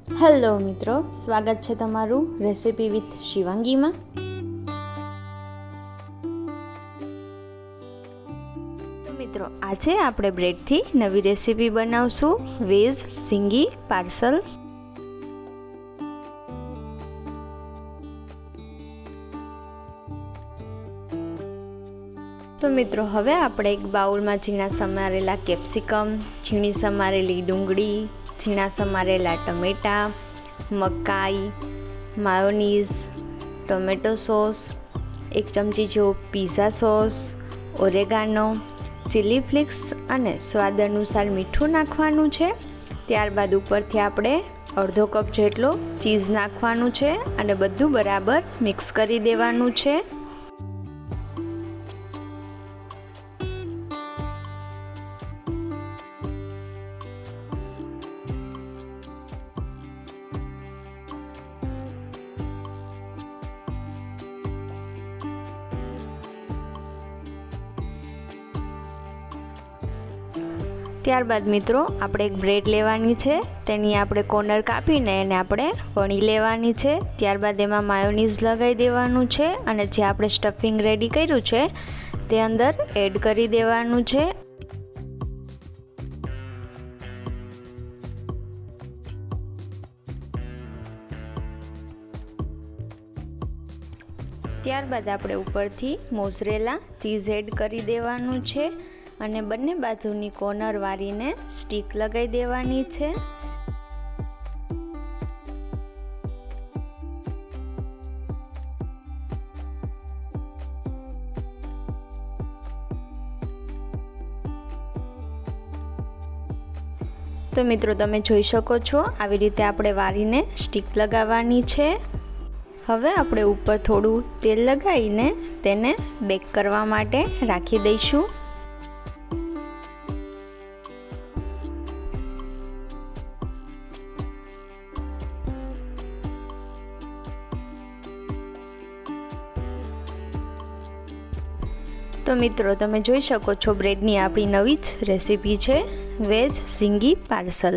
Hello મિત્રો, સ્વાગત છે તમારું રેસીપી વિથ શિવાંગીમાં। મિત્રો આજે આપણે બ્રેડથી નવી રેસીપી બનાવશું, વેજ ઝીંગી પાર્સલ। તો મિત્રો હવે આપણે એક બાઉલમાં ઝીણા સમારેલા કેપ્સિકમ, ઝીણી સમારેલી ડુંગળી, ઝીણા સમારેલા ટમેટા, મકાઈ, માયોનીઝ, ટોમેટો સોસ, 1 ચમચી જેવો pizza sauce, oregano, chilli flakes અને સ્વાદ અનુસાર મીઠું નાખવાનું છે। ત્યારબાદ ઉપરથી આપણે અડધો કપ જેટલો ચીઝ નાખવાનું છે અને બધું બરાબર મિક્સ કરી દેવાનું છે। ત્યારબાદ મિત્રો આપણે એક બ્રેડ લેવાની છે, તેની આપણે કોર્નર કાપીને એને આપણે વણી લેવાની છે। ત્યારબાદ એમાં માયોનીઝ લગાવી દેવાનું છે અને જે આપણે સ્ટફિંગ રેડી કર્યું છે તે અંદર એડ કરી દેવાનું છે। ત્યારબાદ આપણે ઉપરથી મોઝરેલા ચીઝ એડ કરી દેવાનું છે અને બંને બાજુની કોર્નર વાળીને સ્ટીક લગાવી દેવાની છે। તો મિત્રો તમે જોઈ શકો છો આવી રીતે આપણે વાળીને સ્ટીક લગાવવાની છે। હવે આપણે ઉપર થોડું તેલ લગાવીને તેને બેક કરવા માટે રાખી દઈશું। તો મિત્રો તમે જોઈ શકો છો બ્રેડની આપણી નવી જ રેસીપી છે, વેજ ઝીંગી પાર્સલ।